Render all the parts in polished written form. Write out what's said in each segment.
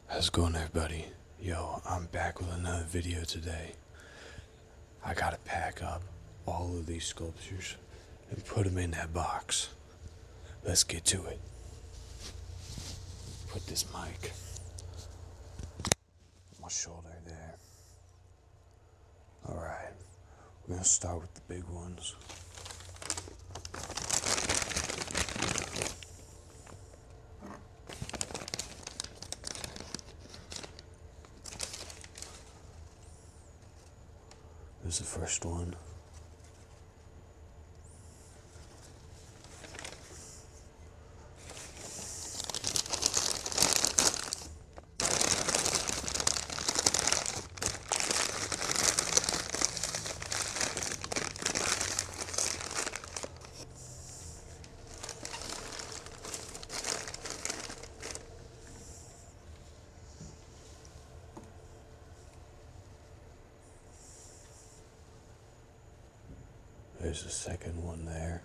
How's it going, everybody? Yo, I'm back with another video today. I gotta pack up all of these sculptures and put them in that box. Let's get to it. Put this mic on my shoulder there. Alright, we're gonna start with the big ones. This is the first one. There's the second one there.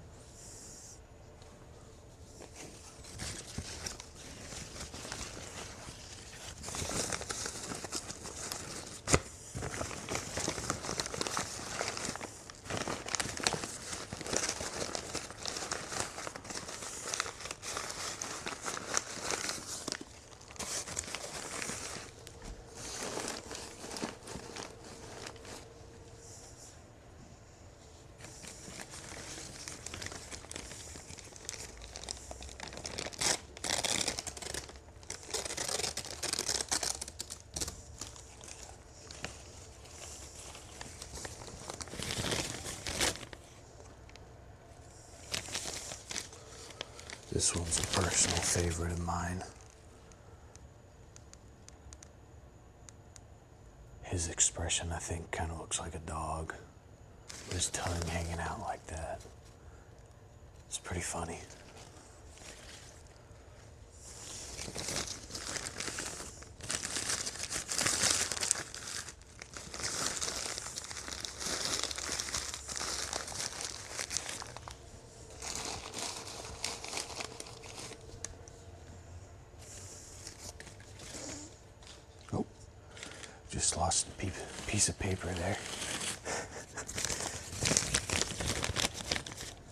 This one's a personal favorite of mine. His expression, I think, kind of looks like a dog. With his tongue hanging out like that. It's pretty funny. Oh, just lost a piece of paper there.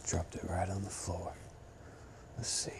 Dropped it right on the floor. Let's see.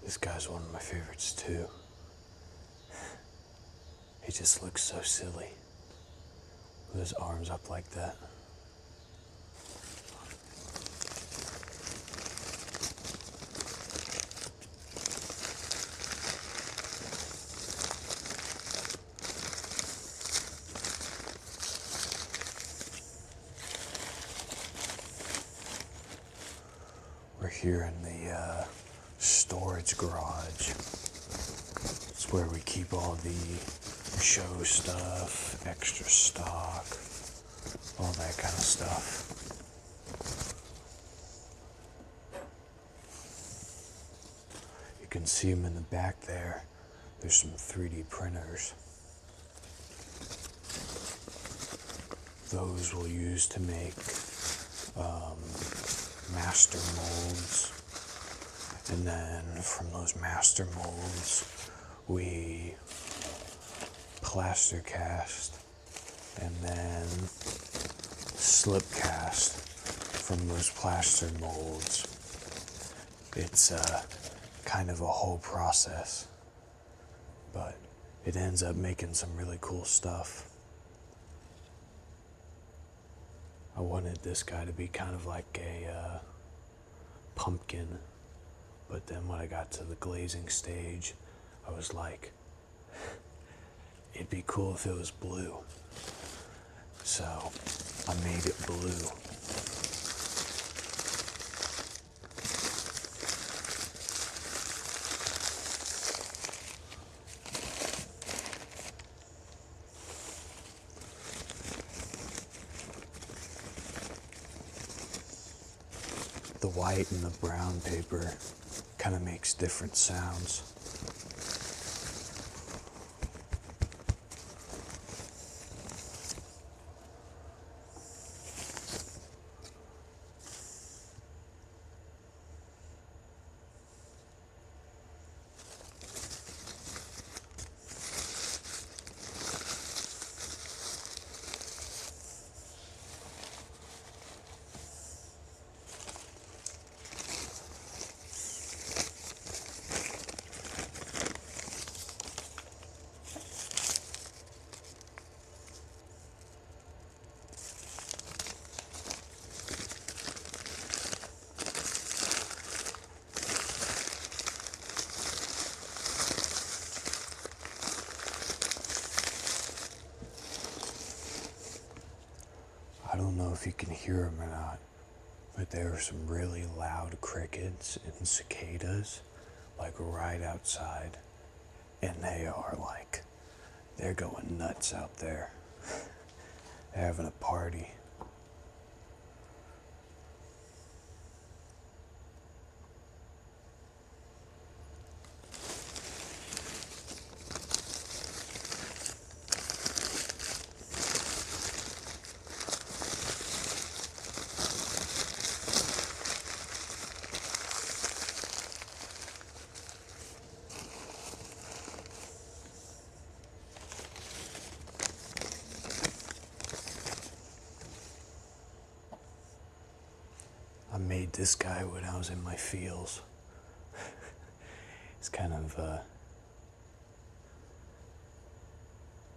This guy's one of my favorites too. He just looks so silly with his arms up like that. We're here in the storage garage. It's where we keep all the show stuff, extra stock, all that kind of stuff. You can see them in the back there. There's some 3D printers. Those we'll use to make master molds, and then from those master molds we plaster cast and then slip cast from those plaster molds. It's kind of a whole process, but it ends up making some really cool stuff. I wanted this guy to be kind of like a pumpkin, but then when I got to the glazing stage, I was like, it'd be cool if it was blue. So I made it blue. The white and the brown paper kind of makes different sounds. I don't know if you can hear them or not, but there are some really loud crickets and cicadas, like right outside, and they're going nuts out there. They're having a party. I made this guy when I was in my feels. It's kind of a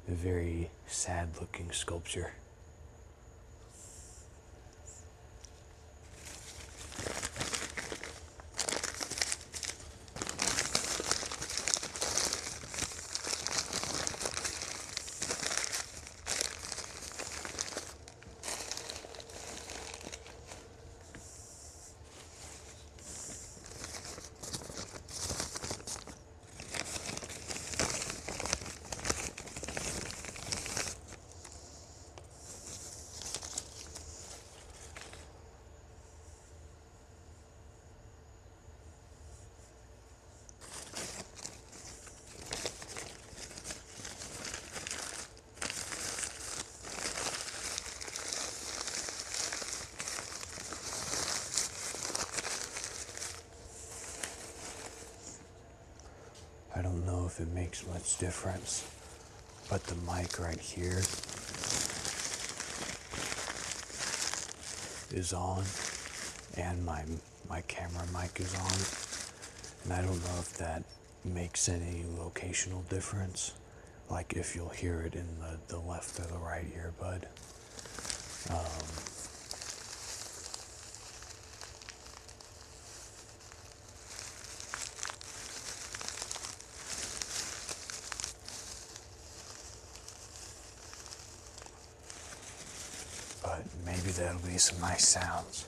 very sad looking sculpture. I don't know if it makes much difference, but the mic right here is on, and my camera mic is on, and I don't know if that makes any locational difference, like if you'll hear it in the left or the right earbud. But maybe that'll be some nice sounds.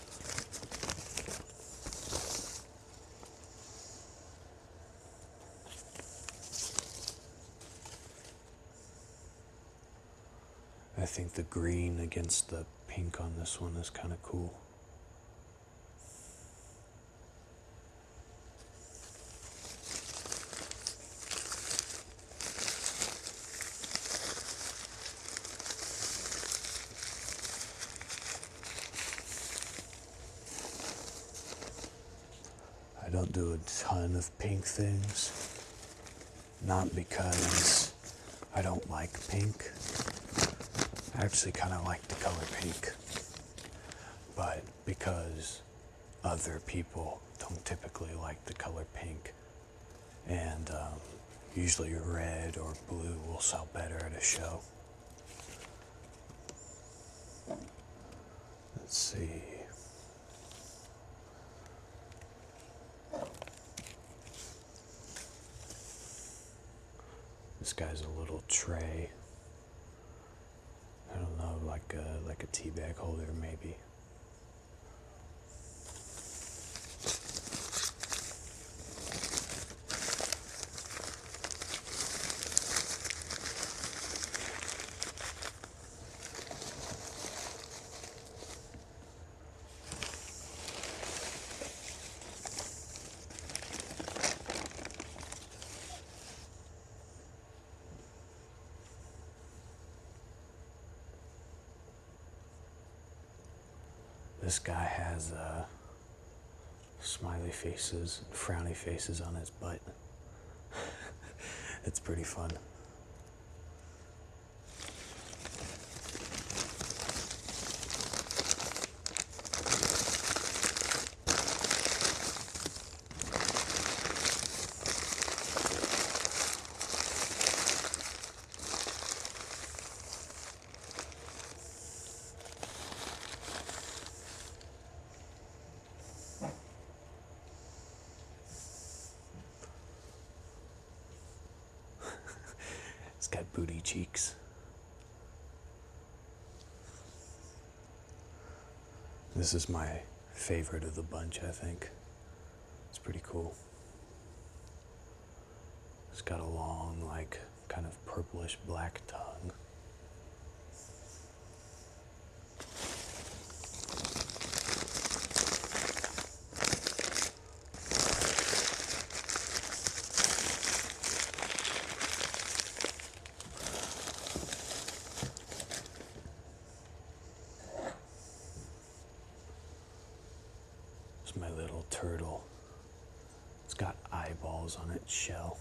I think the green against the pink on this one is kind of cool. I don't do a ton of pink things, not because I don't like pink. I actually kind of like the color pink, but because other people don't typically like the color pink, and usually red or blue will sell better at a show. Let's see. This guy's a little tray. I don't know, like a tea bag holder maybe. This guy has smiley faces and frowny faces on his butt. It's pretty fun. It's got booty cheeks. This is my favorite of the bunch, I think. It's pretty cool. It's got a long, like, kind of purplish black tongue. My little turtle. It's got eyeballs on its shell.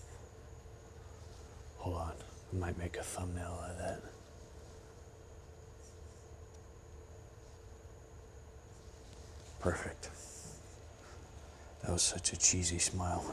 Hold on, I might make a thumbnail out of that. Perfect. That was such a cheesy smile.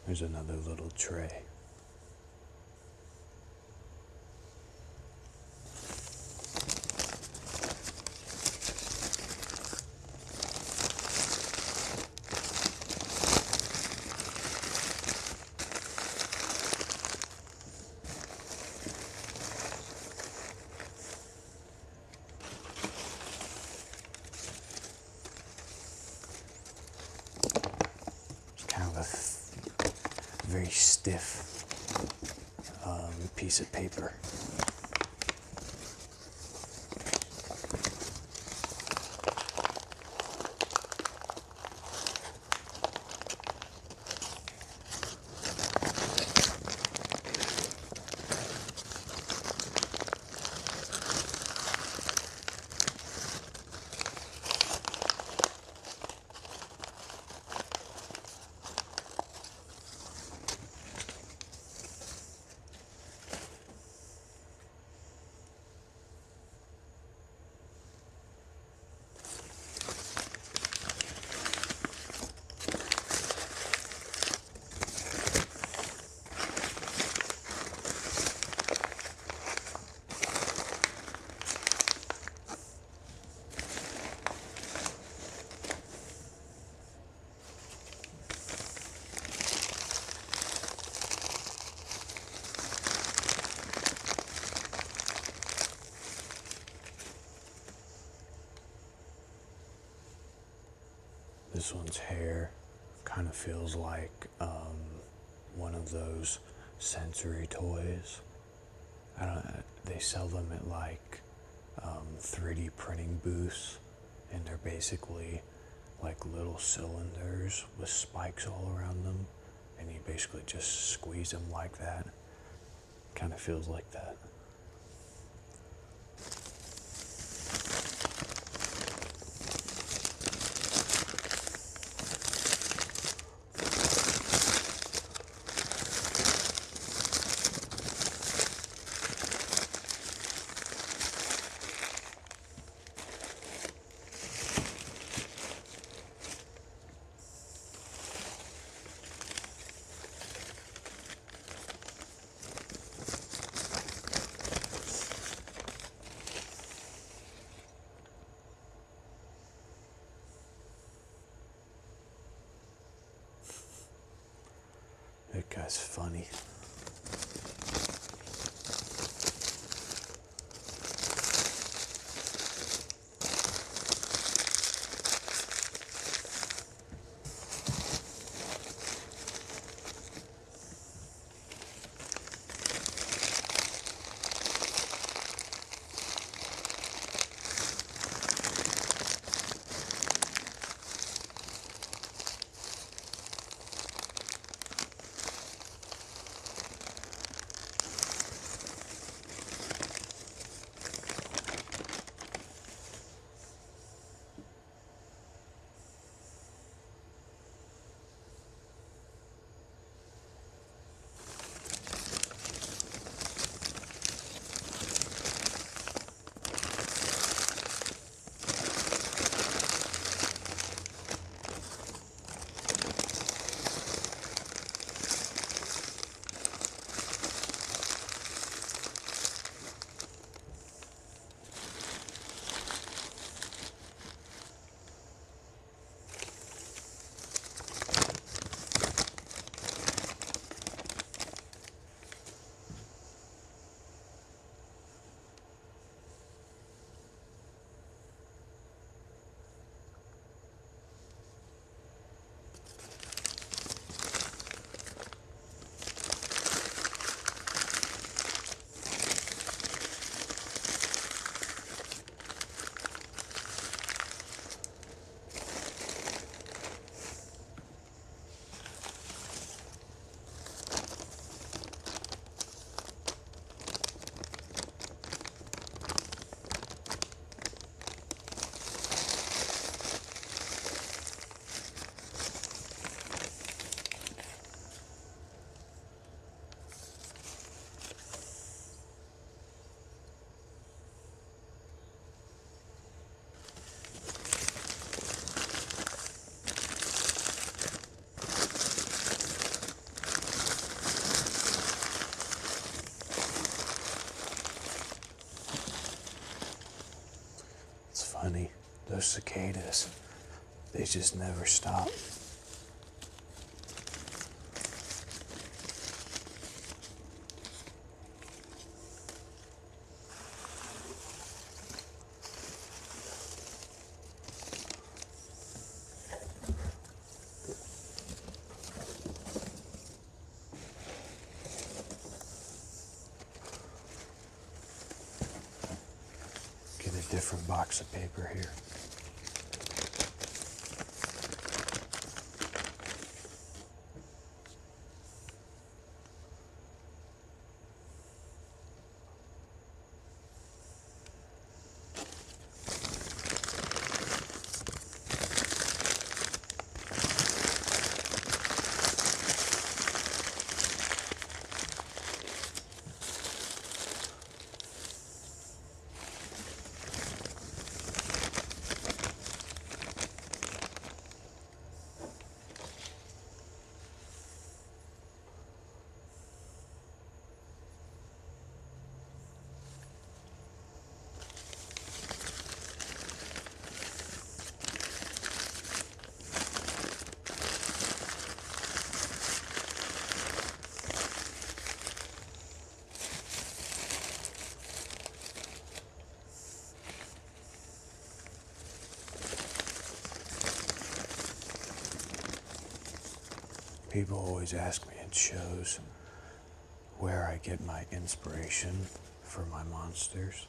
There's another little tray. It's kind of a very stiff piece of paper. This one's hair kind of feels like one of those sensory toys. I don't. They sell them at like 3D printing booths, and they're basically like little cylinders with spikes all around them, and you basically just squeeze them like that. Kind of feels like that. That guy's funny. Funny, those cicadas, they just never stop. Get a different box of paper here. People always ask me in shows where I get my inspiration for my monsters.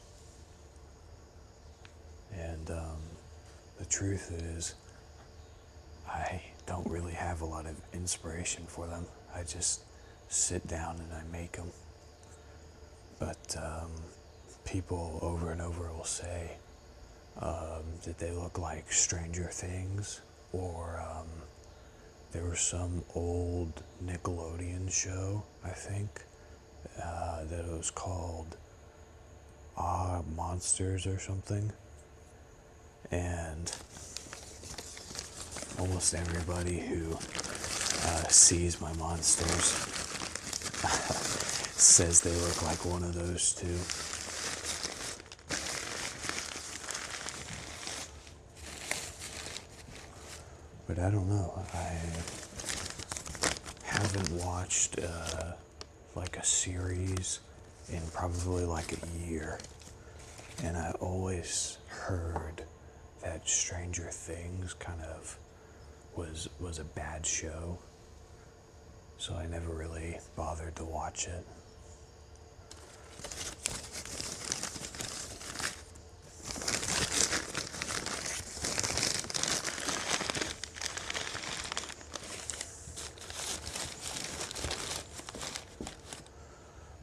And the truth is, I don't really have a lot of inspiration for them. I just sit down and I make them. But people over and over will say that they look like Stranger Things, or there was some old Nickelodeon show, I think, that it was called Monsters or something. And almost everybody who sees my monsters says they look like one of those two. But I don't know. I haven't watched like a series in probably like a year. And I always heard that Stranger Things kind of was a bad show. So I never really bothered to watch it.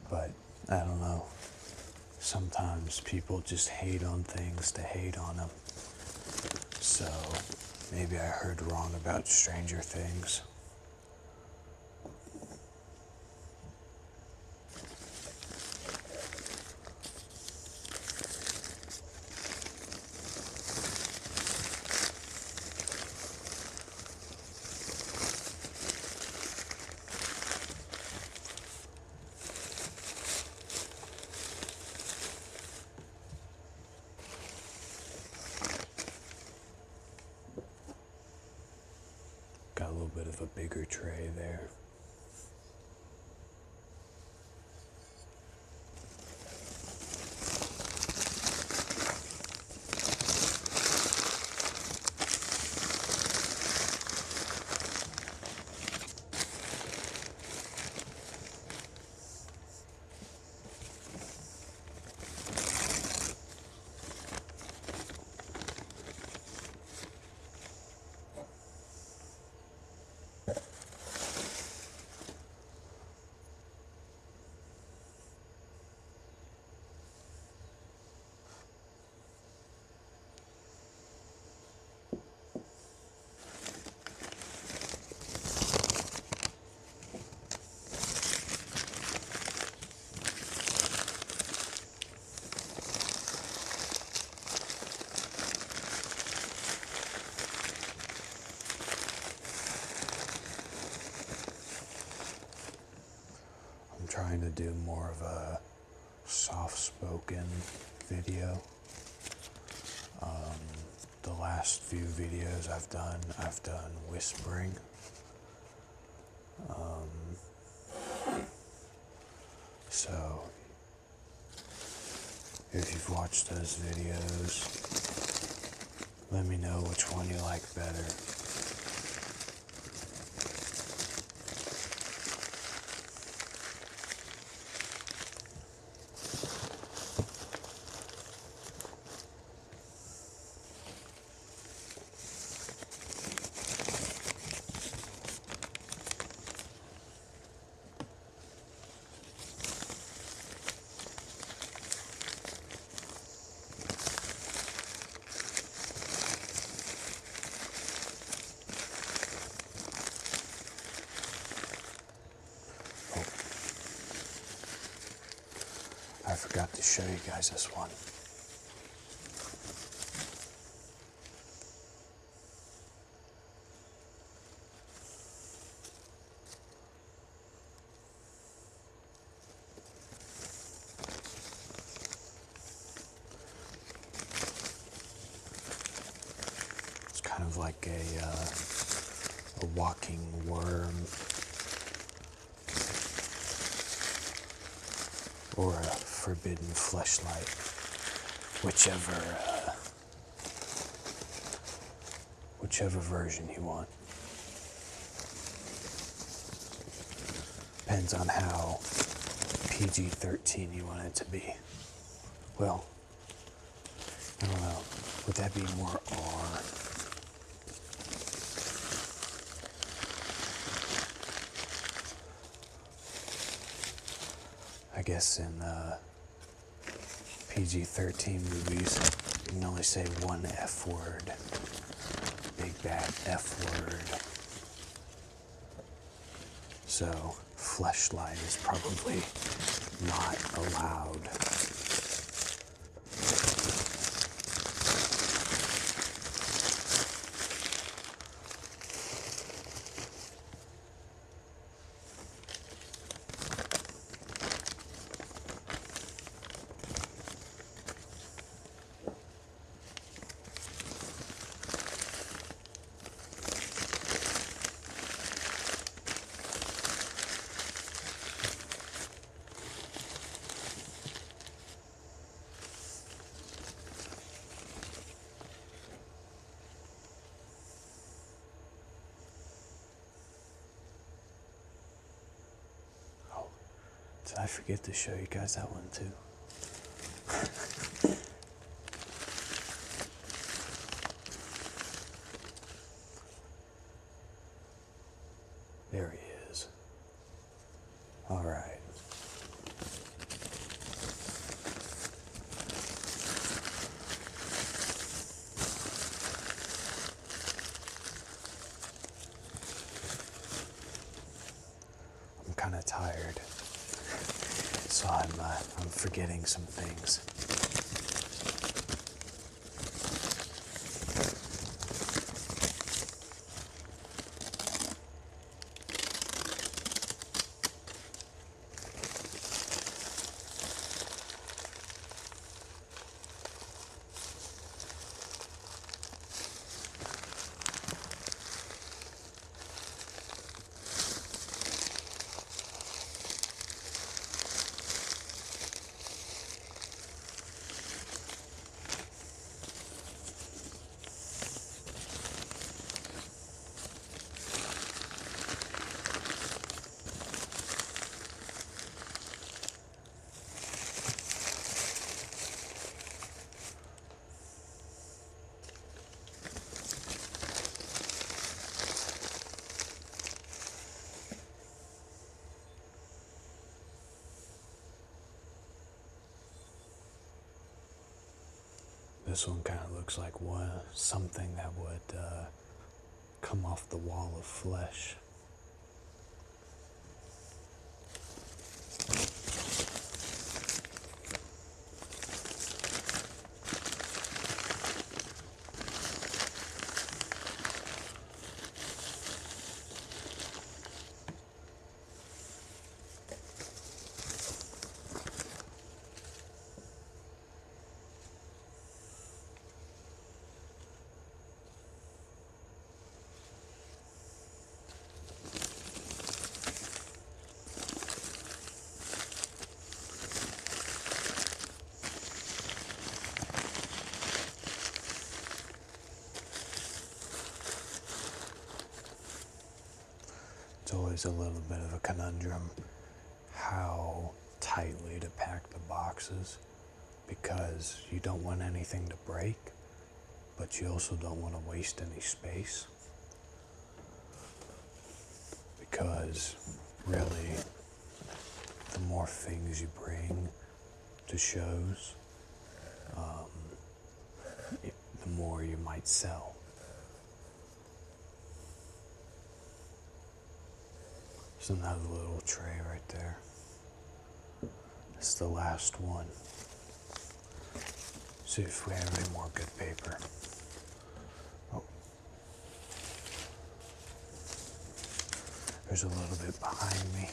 But I don't know. Sometimes people just hate on things to hate on them. So maybe I heard wrong about Stranger Things. Got a little bit of a bigger tray there. Trying to do more of a soft-spoken video. The last few videos I've done whispering. So if you've watched those videos, let me know which one you like better. I forgot to show you guys this one. It's kind of like a walking worm, or a forbidden fleshlight, whichever version you want. depends on how PG-13 you want it to be. Well, I don't know. Would that be more R? I guess in PG-13 movies, you can only say one F word. Big bad F word. So, fleshlight is probably not allowed. Did I forget to show you guys that one too? There he is. All right. I'm kind of tired. So I'm forgetting some things. This one kind of looks like something that would come off the wall of flesh. It's always a little bit of a conundrum how tightly to pack the boxes, because you don't want anything to break, but you also don't want to waste any space, because really the more things you bring to shows, the more you might sell. There's another little tray right there. It's the last one. See if we have any more good paper. Oh. There's a little bit behind me.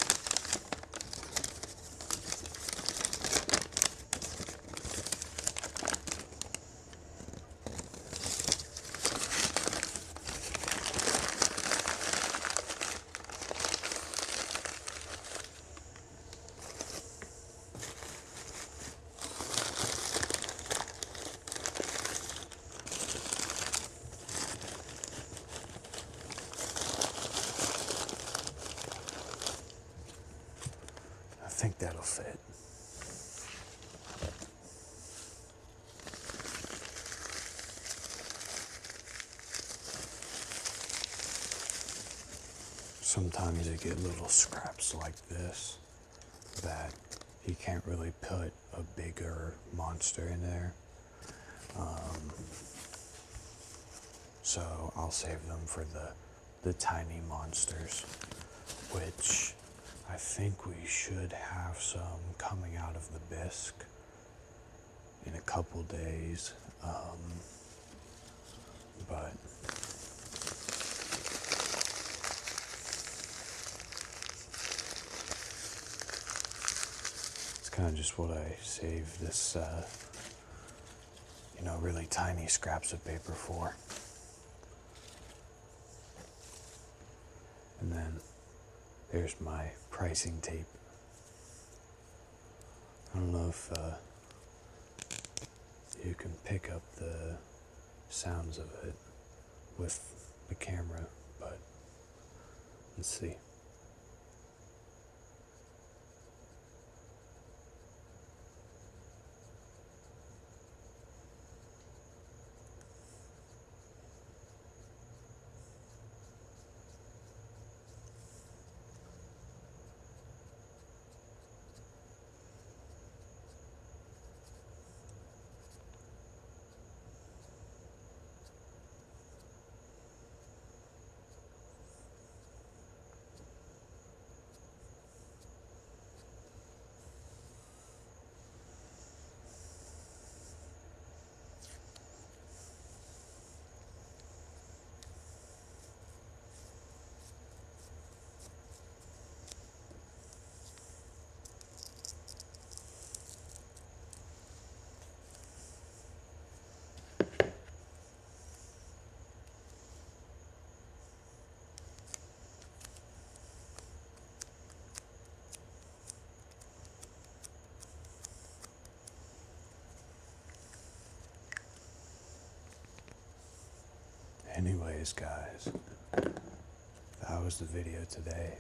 think that'll fit. Sometimes you get little scraps like this that you can't really put a bigger monster in there. So I'll save them for the tiny monsters, which I think we should have some coming out of the bisque in a couple days. But it's kind of just what I save this, really tiny scraps of paper for. And then there's my pricing tape. I don't know if you can pick up the sounds of it with the camera, but let's see. Anyways, guys, that was the video today.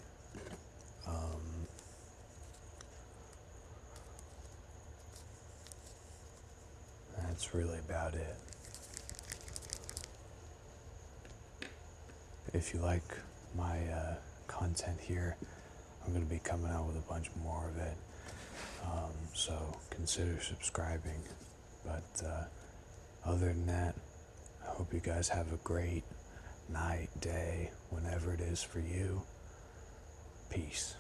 That's really about it. If you like my content here, I'm going to be coming out with a bunch more of it. So consider subscribing. But other than that, I hope you guys have a great night, day, whenever it is for you. Peace.